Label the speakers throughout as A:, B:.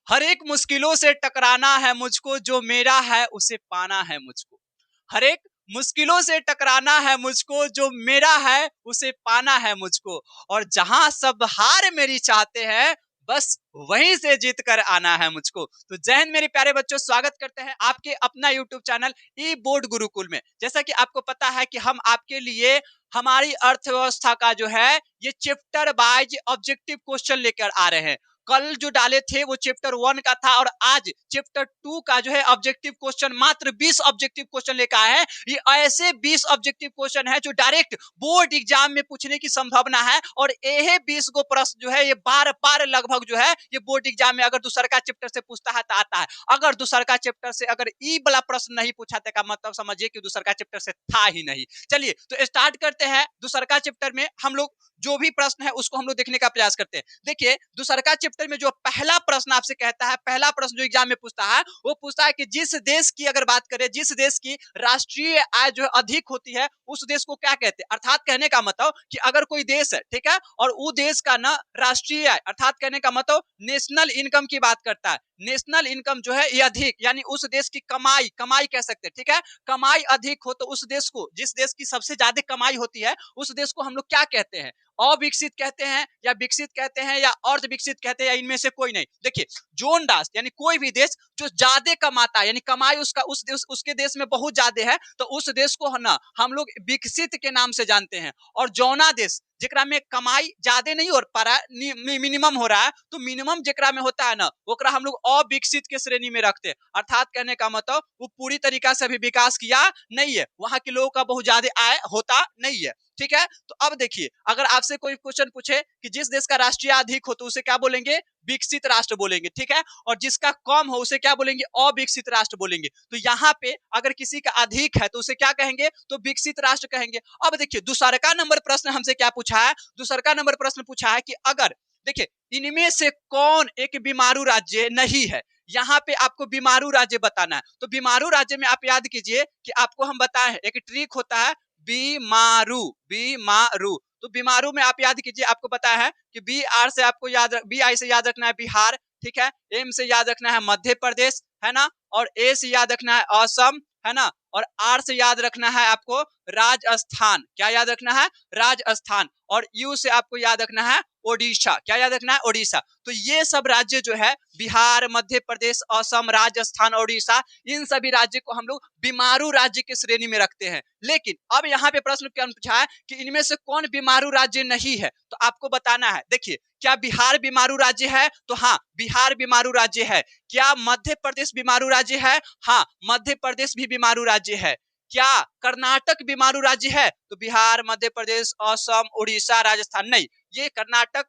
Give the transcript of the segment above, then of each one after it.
A: हर एक मुश्किलों से टकराना है मुझको, जो मेरा है उसे पाना है मुझको। हर एक मुश्किलों से टकराना है मुझको, जो मेरा है उसे पाना है मुझको। और जहां सब हार मेरी चाहते हैं, बस वहीं से जीत कर आना है मुझको। तो जय हिंद मेरे प्यारे बच्चों, स्वागत करते हैं आपके अपना यूट्यूब चैनल ई बोर्ड गुरुकुल में। जैसा कि आपको पता है कि हम आपके लिए हमारी अर्थव्यवस्था का जो है ये चैप्टर वाइज ऑब्जेक्टिव क्वेश्चन लेकर आ रहे हैं। कल जो डाले थे वो चैप्टर 1 का था और आज चैप्टर 2 का जो है ऑब्जेक्टिव क्वेश्चन, मात्र 20 ऑब्जेक्टिव क्वेश्चन लेकर आए हैं। ये ऐसे 20 ऑब्जेक्टिव क्वेश्चन है जो डायरेक्ट बोर्ड एग्जाम में पूछने की संभावना है। और यही 20 गो प्रश्न जो है ये बार बार लगभग जो है ये बोर्ड एग्जाम में अगर दूसरा चैप्टर से पूछता है तो आता है। अगर दूसरा चैप्टर से अगर ई वाला प्रश्न नहीं पूछा था, मतलब समझिए कि दूसरा चैप्टर से था ही नहीं। चलिए तो स्टार्ट करते हैं। दूसरा चैप्टर में हम लोग जो भी प्रश्न है उसको हम लोग देखने का प्रयास करते हैं। देखिए दूसरा चैप्टर में जो पहला प्रश्न आपसे कहता है, पहला प्रश्न जो एग्जाम में पूछता है वो पूछता है कि जिस देश की अगर बात करें, जिस देश की राष्ट्रीय आय जो है अधिक होती है उस देश को क्या कहते हैं। अर्थात कहने का मतलब कि अगर कोई देश है, ठीक है, और वो देश का ना राष्ट्रीय आय, अर्थात कहने का मतलब नेशनल इनकम की बात करता है। नेशनल इनकम जो है ये अधिक, यानी उस देश की कमाई, कमाई कह सकते हैं, ठीक है, कमाई अधिक हो तो उस देश को, जिस देश की सबसे ज्यादा कमाई होती है उस देश को हम लोग क्या कहते हैं, अविकसित कहते हैं या विकसित कहते हैं या अर्ध विकसित कहते हैं या इनमें से कोई नहीं। देखिए जोन दास यानी कोई भी देश जो ज्यादा कमाता है, यानी कमाई उसका उस देश, उसके देश में बहुत ज्यादा है, तो उस देश को है ना हम लोग विकसित के नाम से जानते हैं। और जौना देश जेकरा में कमाई ज्यादा नहीं हो पा रहा है, मिनिमम हो रहा है, तो मिनिमम जेकरा में होता है ना ओकरा हम लोग अविकसित के श्रेणी में रखते हैं। अर्थात कहने का मतलब वो पूरी तरीका से अभी विकास किया नहीं है, वहां के लोगों का बहुत ज्यादा आय होता नहीं है, ठीक है। तो अब देखिए अगर आपसे कोई क्वेश्चन पूछे कि जिस देश का राष्ट्रीय अधिक हो तो उसे क्या बोलेंगे, विकसित राष्ट्र बोलेंगे, ठीक है, और जिसका कम हो उसे क्या बोलेंगे, अविकसित राष्ट्र बोलेंगे। तो यहाँ पे अगर किसी का अधिक है तो उसे क्या कहेंगे, तो विकसित राष्ट्र कहेंगे। अब देखिए दूसरा नंबर प्रश्न हमसे क्या पूछा है, दूसरा नंबर प्रश्न पूछा है कि अगर देखिए इनमें से कौन एक बीमारू राज्य नहीं है। यहाँ पे आपको बीमारू राज्य बताना है। तो बीमारू राज्य में आप याद कीजिए कि आपको हम बताए एक ट्रिक होता है बीमारू, बीमारू। तो बीमारू में आप याद कीजिए, आपको पता है कि बी आर से आपको याद, बी आई से याद रखना है बिहार, ठीक है, एम से याद रखना है मध्य प्रदेश, है ना, और ए से याद रखना है असम, है ना, और आर से याद रखना है आपको राजस्थान। क्या याद रखना है, राजस्थान। और यू से आपको याद रखना है ओडिशा। क्या याद रखना है, ओडिशा। तो ये सब राज्य जो है बिहार, मध्य प्रदेश, असम, राजस्थान, ओडिशा, इन सभी राज्य को हम लोग बीमारू राज्य की श्रेणी में रखते हैं। लेकिन अब यहाँ पे प्रश्न क्या पूछा है कि इनमें से कौन बीमारू राज्य नहीं है, तो आपको बताना है। देखिए क्या बिहार बीमारू राज्य है, तो हाँ बिहार बीमारू राज्य है। क्या मध्य प्रदेश बीमारू राज्य है, हाँ मध्य प्रदेश भी बीमारू राज्य है। क्या कर्नाटक बीमारू राज्य है, तो बिहार, मध्य प्रदेश, असम, उड़ीसा, राजस्थान नहीं, ये कर्नाटक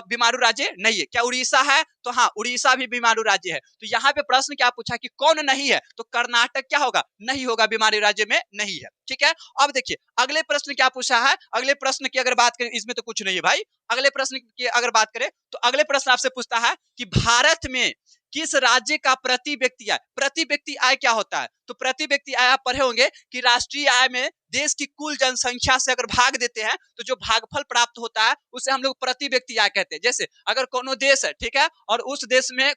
A: बीमारू राज्य नहीं है। क्या उड़ीसा है, तो हाँ उड़ीसा भी बीमारू राज्य है। तो यहाँ पे प्रश्न क्या पूछा कि कौन नहीं है, तो कर्नाटक क्या होगा, नहीं होगा, बीमारू राज्य में नहीं है, ठीक है। अब देखिए अगले प्रश्न क्या पूछा है, अगले प्रश्न की अगर बात करें, इसमें तो कुछ नहीं है भाई। अगले प्रश्न की अगर बात करें तो अगले प्रश्न आपसे पूछता है कि भारत में किस राज्य का प्रति व्यक्ति आय, प्रति व्यक्ति आय क्या होता है, तो प्रति व्यक्ति आय आप पढ़े होंगे कि राष्ट्रीय आय में देश की कुल जनसंख्या से अगर भाग देते हैं तो जो भागफल प्राप्त होता है उसे हम लोग प्रति व्यक्ति आय कहते हैं। जैसे अगर कोनो देश है, ठीक है, और उस देश में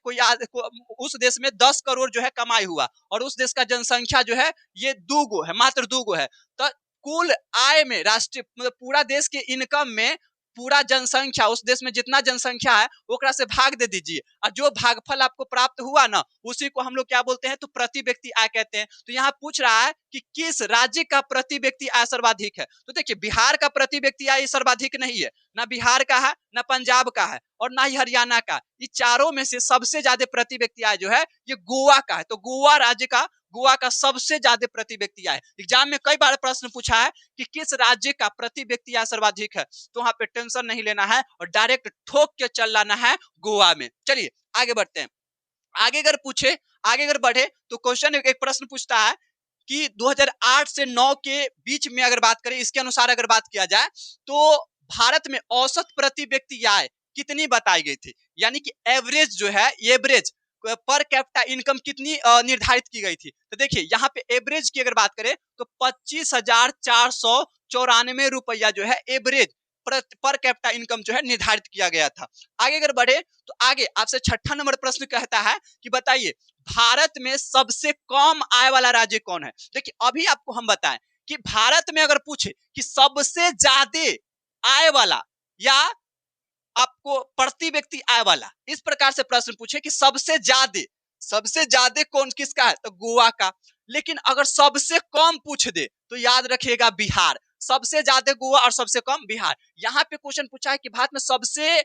A: उस देश में 10 करोड़ जो है कमाई हुआ और उस देश का जनसंख्या जो है ये 2 गो है, मात्र 2 गो है, तो कुल आय में राष्ट्रीय मतलब पूरा देश के इनकम में पूरा जनसंख्या, उस देश में जितना जनसंख्या है ओकरा से भाग दे दीजिए और जो भागफल आपको प्राप्त हुआ ना उसी को हम लोग क्या बोलते हैं, तो प्रति व्यक्ति आय कहते हैं। तो यहाँ पूछ रहा है कि किस राज्य का प्रति व्यक्ति आय सर्वाधिक है। तो देखिए बिहार का प्रति व्यक्ति आय सर्वाधिक नहीं है, ना बिहार का है, ना पंजाब का है और ना ही हरियाणा का। ये चारों में से सबसे ज्यादा प्रति व्यक्ति आय जो है ये गोवा का है। तो गोवा राज्य का, गोवा का सबसे ज्यादा प्रति व्यक्ति आय। एग्जाम में कई बार प्रश्न पूछा है कि किस राज्य का प्रति व्यक्ति आय सर्वाधिक है, तो वहां पे टेंशन नहीं लेना है और डायरेक्ट ठोक के चल लाना है गोवा में। चलिए आगे बढ़ते हैं। आगे अगर पूछे, आगे अगर बढ़े तो क्वेश्चन एक प्रश्न पूछता है कि 2008 से 9 के बीच में अगर बात करें, इसके अनुसार अगर बात किया जाए तो भारत में औसत प्रति व्यक्ति आय कितनी बताई गई थी, यानी कि एवरेज जो है, एवरेज पर कैपिटा इनकम कितनी निर्धारित की गई थी। तो देखिए यहाँ पे एवरेज की अगर बात करें तो 25,494 रुपया जो है एवरेज पर कैपिटा इनकम जो है निर्धारित किया गया था। आगे अगर बढ़े तो आगे आपसे छठा नंबर प्रश्न कहता है कि बताइए भारत में सबसे कम आय वाला राज्य कौन है। देखिए अभी आपको हम बताएं कि भारत में अगर पूछे कि सबसे ज्यादा आय वाला या आपको प्रति व्यक्ति आय वाला, इस प्रकार से प्रश्न पूछे कि सबसे ज्यादा कौन किसका है, तो गोवा का। लेकिन अगर सबसे कम पूछ दे तो याद रखिएगा बिहार। सबसे ज्यादा गोवा और सबसे कम बिहार। यहाँ पे क्वेश्चन पूछा है कि भारत में सबसे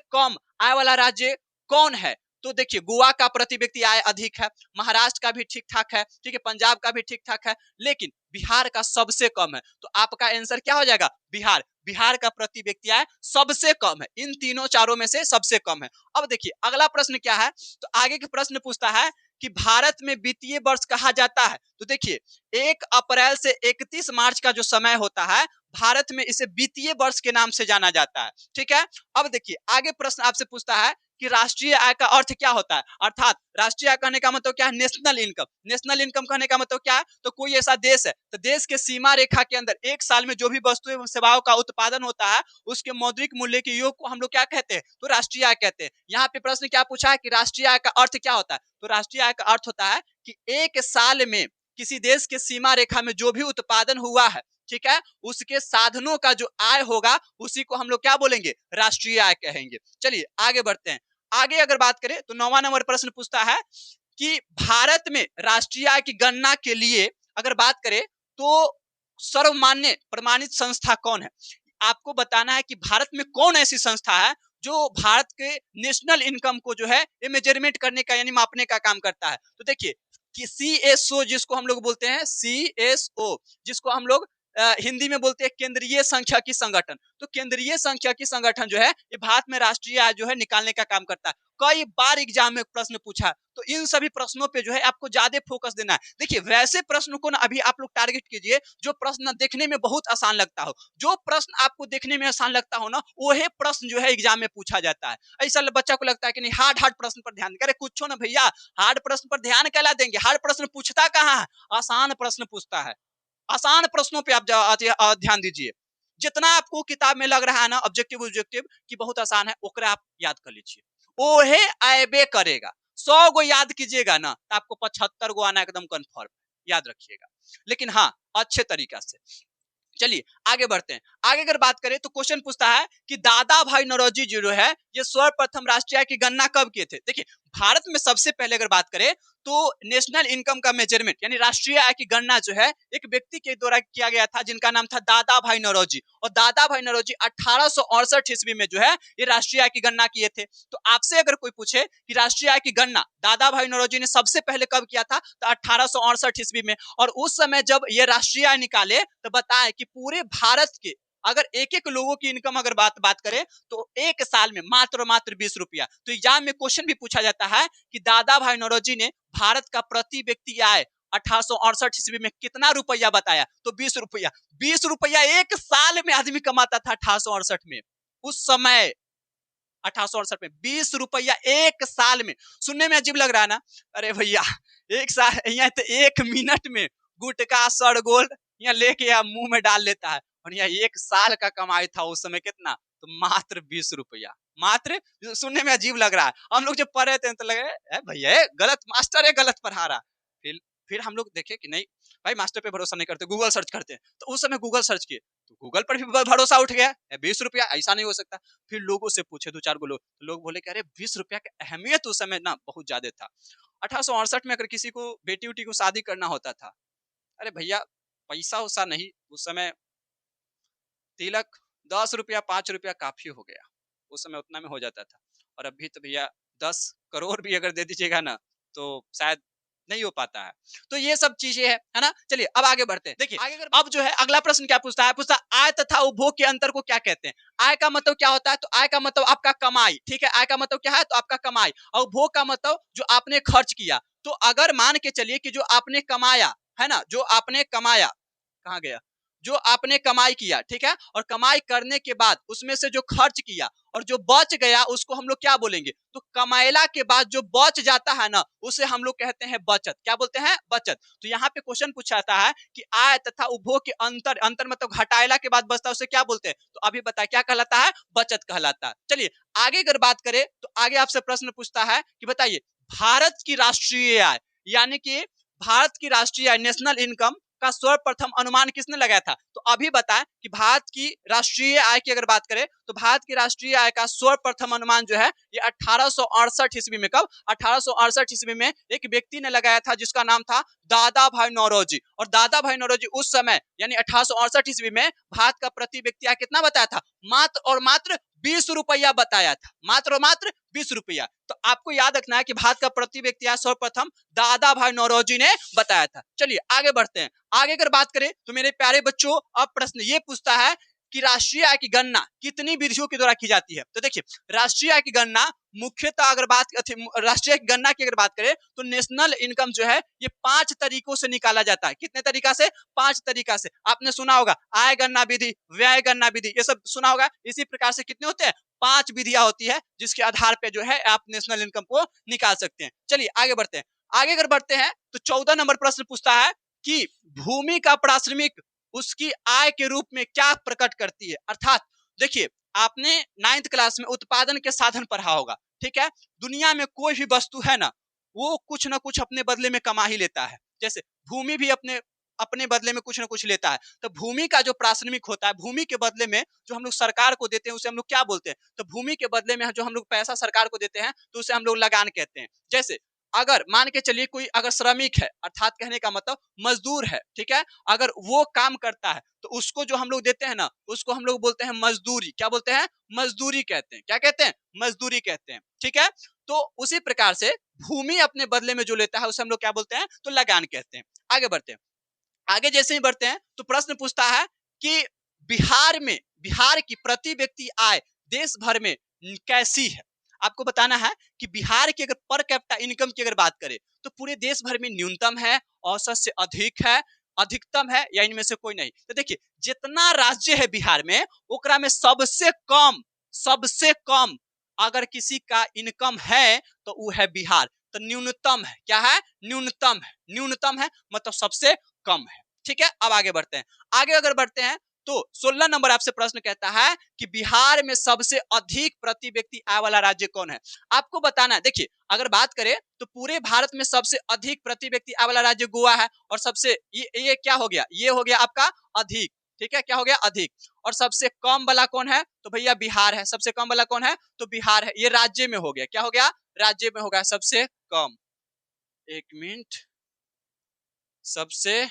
A: कम आय वाला राज्य कौन है। तो देखिए गोवा का प्रति व्यक्ति आय अधिक है, महाराष्ट्र का भी ठीक ठाक है, ठीक है, पंजाब का भी ठीक ठाक है, लेकिन बिहार का सबसे कम है। तो आपका आंसर क्या हो जाएगा, बिहार। बिहार का प्रति व्यक्ति आय सबसे कम है, इन तीनों चारों में से सबसे कम है। अब देखिए अगला प्रश्न क्या है, तो आगे के प्रश्न पूछता है कि भारत में वित्तीय वर्ष कहा जाता है। तो देखिए 1 अप्रैल से 31 मार्च का जो समय होता है, भारत में इसे वित्तीय वर्ष के नाम से जाना जाता है, ठीक है। अब देखिए आगे प्रश्न आपसे पूछता है कि राष्ट्रीय आय का अर्थ क्या होता है, अर्थात राष्ट्रीय आय कहने का मतलब क्या है, नेशनल इनकम। नेशनल इनकम कहने का मतलब क्या है, तो कोई ऐसा देश है, तो देश के सीमा रेखा के अंदर एक साल में जो भी वस्तुएं एवं सेवाओं का उत्पादन होता है, उसके मौद्रिक मूल्य के योग को हम लोग क्या कहते हैं, तो राष्ट्रीय आय कहते हैं। यहाँ पे प्रश्न क्या पूछा है कि राष्ट्रीय आय का अर्थ क्या होता है, तो राष्ट्रीय आय का अर्थ होता है कि एक साल में किसी देश के सीमा रेखा में जो भी उत्पादन हुआ है, ठीक है, उसके साधनों का जो आय होगा उसी को हम लोग क्या बोलेंगे, राष्ट्रीय आय कहेंगे। चलिए आगे बढ़ते हैं। आगे अगर बात करें तो 9वां नंबर प्रश्न पूछता है कि भारत में राष्ट्रीय आय की गणना के लिए अगर बात करें तो सर्वमान्य प्रमाणित संस्था कौन है। आपको बताना है कि भारत में कौन ऐसी संस्था है जो भारत के नेशनल इनकम को जो है ये मेजरमेंट करने का यानी मापने का काम करता है। तो देखिए कि CSO जिसको हम लोग बोलते हैं, CSO जिसको हम लोग हिंदी में बोलते हैं केंद्रीय सांख्यिकी संगठन। तो केंद्रीय सांख्यिकी संगठन जो है ये भारत में राष्ट्रीय आय जो है निकालने का काम करता है। कई बार एग्जाम में प्रश्न पूछा, तो इन सभी प्रश्नों पे जो है आपको ज्यादा फोकस देना है। देखिए वैसे प्रश्न को ना अभी आप लोग टारगेट कीजिए जो प्रश्न देखने में बहुत आसान लगता हो। जो प्रश्न आपको देखने में आसान लगता हो ना, वही प्रश्न जो है एग्जाम में पूछा जाता है। ऐसा बच्चा को लगता है कि नहीं हार्ड प्रश्न पर ध्यान करे, कुछ ना भैया, हार्ड प्रश्न पर ध्यान कैला देंगे, हार्ड प्रश्न पूछता कहाँ है, आसान प्रश्न पूछता है। आसान प्रश्नों पे आप ध्यान दीजिए। जितना आपको किताब में लग रहा है ना ऑब्जेक्टिव कि बहुत आसान है, ओकरा आप याद कर लीजिए, ओहे आएबे करेगा। 100 गो याद कीजिएगा ना तो आपको 75 गो आना एकदम कंफर्म, याद रखिएगा, लेकिन हाँ अच्छे तरीका से। चलिए आगे बढ़ते हैं। आगे अगर बात करें तो क्वेश्चन पूछता है कि दादा भाई नौरोजी जो है ये सर्वप्रथम राष्ट्रीय आय की गणना कब किए थे। देखिए भारत में सबसे पहले अगर बात करें तो नेशनल इनकम का मेजरमेंट यानी राष्ट्रीय आय की गणना जो है एक व्यक्ति के द्वारा किया गया था जिनका नाम था दादा भाई नौरोजी। और दादा भाई नौरोजी 1868 ईस्वी में जो है ये राष्ट्रीय आय की गणना किए थे। तो आपसे अगर कोई पूछे कि राष्ट्रीय आय की गणना दादा भाई नौरोजी ने सबसे पहले कब किया था, तो 1868 ईस्वी में। और उस समय जब ये राष्ट्रीय आय निकाले तो बताए कि पूरे भारत के अगर एक एक लोगों की इनकम अगर बात करें तो एक साल में मात्र 20 रुपया। तो एग्जाम में क्वेश्चन भी पूछा जाता है कि दादा भाई नौरोजी ने भारत का प्रति व्यक्ति आय 1868 ईस्वी में कितना रुपया बताया, तो 20 रुपया। 20 रुपया एक साल में आदमी कमाता था 1868 में। उस समय 1868 में 20 रुपया एक साल में। सुनने में अजीब लग रहा है ना, अरे भैया एक साल यहाँ तो 1 मिनट में गुटका सरगोल यहाँ लेके या मुंह में डाल लेता है, और यहाँ 1 साल का कमाई था उस समय कितना, तो मात्र 20 रुपया। मात्र, सुनने में अजीब लग रहा है। हम लोग जब पढ़े थे तो लगे भैया गलत मास्टर है, गलत पढ़ा रहा। फिर हम लोग देखे कि नहीं भाई मास्टर पे भरोसा नहीं करते, गूगल सर्च करते हैं। तो उस समय गूगल सर्च किए तो गूगल पर भी भरोसा उठ गया, 20 रुपया ऐसा नहीं हो सकता। फिर लोगों से पूछे 2-4 गो लोग, तो लोग बोले कि अरे 20 रुपया की अहमियत उस समय ना बहुत ज्यादा था। 1868 में अगर किसी को बेटी उटी को शादी करना होता था, अरे भैया पैसा उसा नहीं, उस समय तिलक 10 रुपया 5 रुपया काफी हो गया, उस समय उतना में हो जाता था। और अभी तो भैया 10 करोड़ भी अगर दे दीजिएगा ना तो शायद नहीं हो पाता है। तो ये सब चीजें है ना। चलिए अब आगे बढ़ते हैं। देखिए आगे अब जो है अगला प्रश्न क्या पूछता है, पूछता आय तथा उपभोग के अंतर को क्या कहते हैं। आय का मतलब क्या होता है, तो आय का मतलब आपका कमाई, ठीक है। आय का मतलब क्या है, तो आपका कमाई। और उपभोग का मतलब जो आपने खर्च किया। तो अगर मान के चलिए कि जो आपने कमाया है ना, जो आपने कमाया, कहाँ गया, जो आपने कमाई किया, ठीक है, और कमाई करने के बाद उसमें से जो खर्च किया और जो बच गया उसको हम लोग क्या बोलेंगे, तो कमाइला के बाद जो बच जाता है ना उसे हम लोग कहते हैं बचत। क्या बोलते हैं, बचत। तो यहाँ पे क्वेश्चन पूछाता है कि आय तथा उपभोग के अंतर, अंतर मतलब घटाइला के बाद बचता है उसे क्या बोलते हैं, तो अभी बताया क्या कहलाता है, बचत कहलाता है। चलिए आगे अगर बात करें तो आगे आपसे प्रश्न पूछता है कि बताइए भारत की राष्ट्रीय आय, यानी कि भारत की राष्ट्रीय आय नेशनल इनकम का सर्वप्रथम अनुमान किसने लगाया था, तो अभी बताएं कि भारत की राष्ट्रीय आय की अगर बात करें तो भारत की राष्ट्रीय आय का सर्वप्रथम अनुमान जो है ये 1868 ईस्वी में, कब, 1868 ईस्वी में एक व्यक्ति ने लगाया था जिसका नाम था दादा भाई नौरोजी। और दादा भाई नौरोजी उस समय यानी 1868 ईस्वी में भारत का प्रति व्यक्ति आय कितना बताया था, मात्र और मात्र 20 रुपया बताया था, मात्र और मात्र 20 रुपया। तो आपको याद रखना है कि भारत का प्रति व्यक्ति आय सर्वप्रथम दादा भाई नौरोजी ने बताया था। चलिए आगे बढ़ते हैं। आगे अगर बात करें तो मेरे प्यारे बच्चों अब प्रश्न ये पूछता है कि राष्ट्रीय आय की गणना कितनी विधियों के द्वारा की जाती है। तो देखिए राष्ट्रीय आय की गणना मुख्यतः अगर बात राष्ट्रीय गणना की अगर बात करें तो नेशनल इनकम जो है ये 5 तरीकों से निकाला जाता है। कितने तरीका से, 5 तरीका से। आपने सुना होगा आय गणना विधि, व्यय गणना विधि, ये सब सुना होगा। इसी प्रकार से कितने होते हैं, 5 विधियां होती है जिसके आधार पे जो है आप नेशनल इनकम को निकाल सकते हैं। चलिए आगे बढ़ते हैं। आगे अगर बढ़ते हैं तो 14 नंबर प्रश्न पूछता है कि भूमि का पारिश्रमिक उसकी आय के रूप में क्या प्रकट करती है। अर्थात देखिए आपने 9th क्लास में उत्पादन के साधन पढ़ा होगा, ठीक है। दुनिया में कोई भी वस्तु है ना वो कुछ ना कुछ अपने बदले में कमा ही लेता है। जैसे भूमि भी अपने अपने बदले में कुछ ना कुछ लेता है। तो भूमि का जो पारिश्रमिक होता है, भूमि के बदले में जो हम लोग सरकार को देते हैं उसे हम लोग क्या बोलते हैं, तो भूमि के बदले में जो हम लोग पैसा सरकार को देते हैं तो उसे हम लोग लगान कहते हैं। जैसे अगर मान के चलिए कोई अगर श्रमिक है, अर्थात कहने का मतलब मजदूर है, ठीक है, अगर वो काम करता है तो उसको जो हम लोग देते हैं ना उसको हम लोग बोलते हैं मजदूरी। क्या बोलते हैं, मजदूरी कहते हैं। क्या कहते हैं, मजदूरी कहते हैं, ठीक है। तो उसी प्रकार से भूमि अपने बदले में जो लेता है उसे हम लोग क्या बोलते हैं, तो लगान कहते हैं। आगे बढ़ते हैं। आगे जैसे ही बढ़ते हैं तो प्रश्न पूछता है कि बिहार में, बिहार की प्रति व्यक्ति आय देश भर में कैसी है। आपको बताना है कि बिहार की अगर पर कैपिटा इनकम की अगर बात करें तो पूरे देश भर में न्यूनतम है, औसत से अधिक है, अधिकतम है, या इनमें से कोई नहीं। तो देखिए जितना राज्य है बिहार में ओकरा में सबसे कम, सबसे कम अगर किसी का इनकम है तो वो है बिहार। तो न्यूनतम है, क्या है, न्यूनतम है, न्यूनतम है मतलब सबसे कम है, ठीक है। अब आगे बढ़ते हैं। आगे अगर बढ़ते हैं तो 16 नंबर आपसे प्रश्न कहता है कि बिहार में सबसे अधिक प्रति व्यक्ति आय वाला राज्य कौन है। आपको बताना है, देखिए अगर बात करें तो पूरे भारत में सबसे अधिक प्रति व्यक्ति आय वाला राज्य गोवा है, और सबसे ये क्या हो गया, ये हो गया आपका अधिक, ठीक है, क्या हो गया, अधिक। और सबसे कम वाला कौन है, तो भैया बिहार है। सबसे कम वाला कौन है, तो बिहार है। ये राज्य में हो गया, क्या हो गया, राज्य में हो गया सबसे कम। एक मिनट, सबसे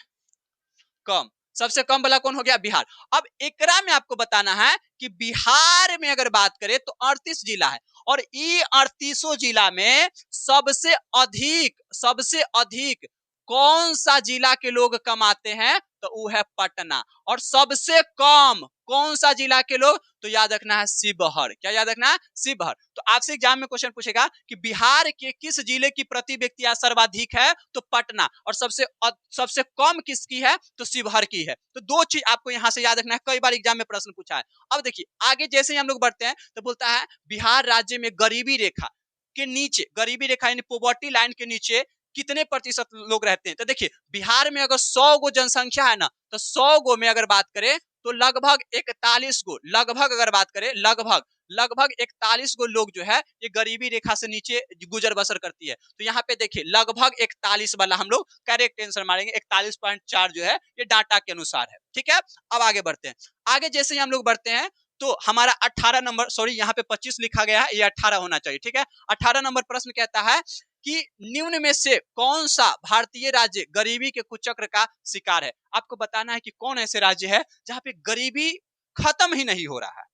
A: कम, सबसे कम वाला कौन हो गया, बिहार। अब एकरा में आपको बताना है कि बिहार में अगर बात करें तो 38 जिला है, और ये 38 जिला में सबसे अधिक कौन सा जिला के लोग कमाते हैं, तो वो है पटना। और सबसे कम कौन सा जिला के लोग, तो याद रखना है शिवहर। क्या याद रखना है, शिवहर। तो आपसे एग्जाम में क्वेश्चन पूछेगा कि बिहार के किस जिले की प्रति व्यक्ति आय सर्वाधिक है, तो पटना। और सबसे कम किसकी है, तो शिवहर की है। तो दो चीज आपको यहां से याद रखना है, कई बार एग्जाम में प्रश्न पूछा है। अब देखिए आगे जैसे ही हम लोग बढ़ते हैं तो बोलता है बिहार राज्य में गरीबी रेखा के नीचे, गरीबी रेखा यानी पॉवर्टी लाइन के नीचे कितने प्रतिशत लोग रहते हैं। तो देखिए बिहार में अगर 100 गो जनसंख्या है ना, तो 100 गो में अगर बात करें तो लगभग 41 गो, लगभग अगर बात करें लगभग 41 गो लोग जो है ये गरीबी रेखा से नीचे गुजर बसर करती है। तो यहाँ पे देखिए लगभग 41 वाला हम लोग करेक्ट आंसर मारेंगे। 41.4 जो है ये डाटा के अनुसार है, ठीक है। अब आगे बढ़ते हैं। आगे जैसे ही हम लोग बढ़ते हैं तो हमारा 18 नंबर, सॉरी यहाँ पे 25 लिखा गया है, ये 18 होना चाहिए, ठीक है। 18 नंबर प्रश्न कहता है कि निम्न में से कौन सा भारतीय राज्य गरीबी के कुचक्र का शिकार है। आपको बताना है कि कौन ऐसे राज्य है जहां पे गरीबी खत्म ही नहीं हो रहा है।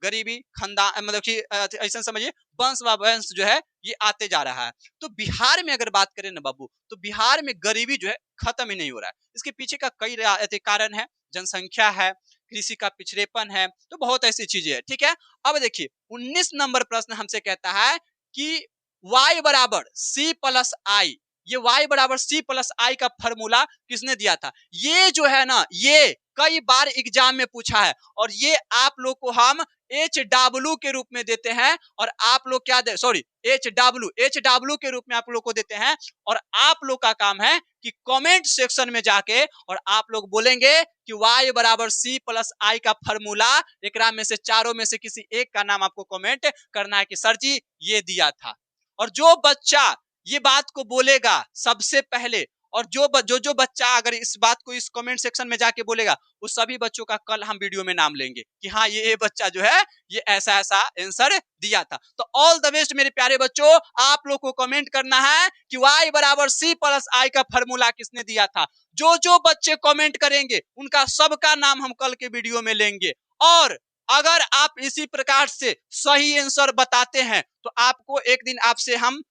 A: गरीबी खानदान मतलब कि ऐसा समझिए वंश व वंश जो है ये आते जा रहा है। तो बिहार में अगर बात करें ना बाबू, तो बिहार में गरीबी जो है खत्म ही नहीं हो रहा है। इसके पीछे का कई कारण है, जनसंख्या है, कृषि का पिछड़ेपन है, तो बहुत ऐसी चीजें है, ठीक है। अब देखिए 19 नंबर प्रश्न हमसे कहता है कि y बराबर सी प्लस आई, ये y बराबर सी प्लस आई का फॉर्मूला किसने दिया था। ये जो है ना ये कई बार एग्जाम में पूछा है और ये आप लोग को हम HW के रूप में देते हैं और आप लोग क्या दे सॉरी HW के रूप में आप लोग को देते हैं और आप लोग का काम है कि कमेंट सेक्शन में जाके और आप लोग बोलेंगे कि y बराबर c प्लस आई का फॉर्मूला एकरा में से चारों में से किसी एक का नाम आपको कमेंट करना है कि सर जी ये दिया था। और जो बच्चा ये बात को बोलेगा सबसे पहले और जो बच्चा अगर इस बात को इस कमेंट सेक्शन में जाके बोलेगा उस सभी बच्चों का कल हम वीडियो में नाम लेंगे कि हाँ ये बच्चा जो है ये ऐसा ऐसा आंसर दिया था। तो ऑल द बेस्ट मेरे प्यारे बच्चों, आप लोग को कमेंट करना है कि y बराबर c प्लस आई का फॉर्मूला किसने दिया था। जो बच्चे कमेंट करेंगे उनका सबका नाम हम कल के वीडियो में लेंगे और अगर आप इसी प्रकार से सही आंसर बताते हैं तो आपको एक दिन आपसे हम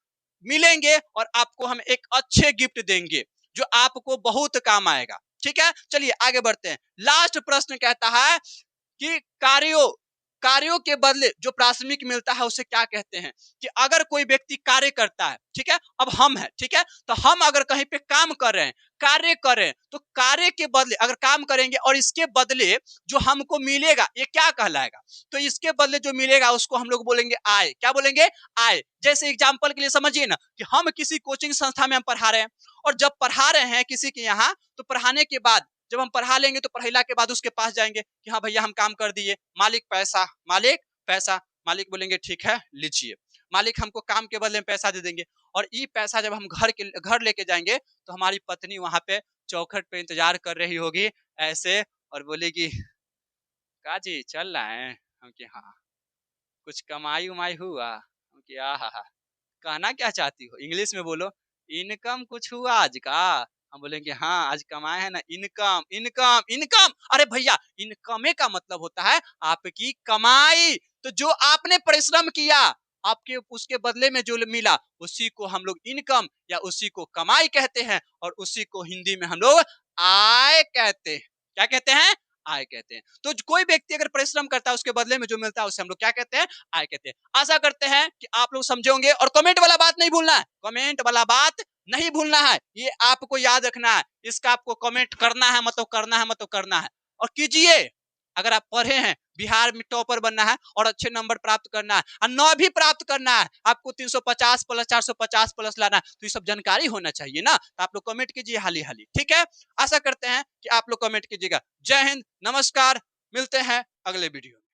A: मिलेंगे और आपको हम एक अच्छे गिफ्ट देंगे जो आपको बहुत काम आएगा। ठीक है, चलिए आगे बढ़ते हैं। लास्ट प्रश्न कहता है कि कार्यों के बदले जो प्राथमिक मिलता है उसे क्या कहते हैं। कि अगर कोई व्यक्ति कार्य करता है, ठीक है, अब हम है, ठीक है, तो हम अगर कहीं पे काम कर रहे हैं, कार्य कर रहे हैं, तो कार्य के बदले अगर काम करेंगे और इसके बदले जो हमको मिलेगा ये क्या कहलाएगा। तो इसके बदले जो मिलेगा उसको हम लोग बोलेंगे आय। क्या बोलेंगे? आय। जैसे एग्जाम्पल के लिए समझिए ना कि हम किसी कोचिंग संस्था में हम पढ़ा रहे हैं और जब पढ़ा रहे हैं किसी के यहाँ, तो पढ़ाने के बाद जब हम पढ़ा लेंगे तो पढ़ैला के बाद उसके पास जाएंगे कि हाँ भैया हम काम कर दिए, मालिक पैसा, मालिक पैसा। मालिक बोलेंगे ठीक है लीजिए। मालिक हमको काम के बदले में पैसा दे देंगे और ये पैसा जब हम घर लेके जाएंगे तो हमारी पत्नी वहां पे चौखट पे इंतजार कर रही होगी ऐसे और बोलेगी काजी चल रहा है। हम कि हाँ। कुछ कमाई उमाई हुआ? हम कि आहा। कहना क्या चाहती हो? इंग्लिश में बोलो। इनकम कुछ हुआ आज का? हम बोलेंगे हाँ आज कमाए हैं ना, इनकम इनकम इनकम। अरे भैया इनकमे का मतलब होता है आपकी कमाई। तो जो आपने परिश्रम किया आपके उसके बदले में जो मिला उसी को हम लोग इनकम या उसी को कमाई कहते हैं और उसी को हिंदी में हम लोग आय कहते हैं। क्या कहते हैं? आय कहते हैं। तो कोई व्यक्ति अगर परिश्रम करता है उसके बदले में जो मिलता है उसे हम लोग क्या कहते हैं? आय कहते हैं। आशा करते हैं कि आप लोग समझे होंगे और कमेंट वाला बात नहीं भूलना है, कमेंट वाला बात नहीं भूलना है, ये आपको याद रखना है। इसका आपको कमेंट करना है मतलब करना है मतलब करना है और कीजिए। अगर आप पढ़े हैं बिहार में टॉपर बनना है और अच्छे नंबर प्राप्त करना है और 9 भी प्राप्त करना है, आपको 350 प्लस 450 प्लस लाना है, तो ये सब जानकारी होना चाहिए ना। तो आप लोग कमेंट कीजिए हाली हाली, ठीक है। आशा करते हैं कि आप लोग कमेंट कीजिएगा। जय हिंद, नमस्कार, मिलते हैं अगले वीडियो में।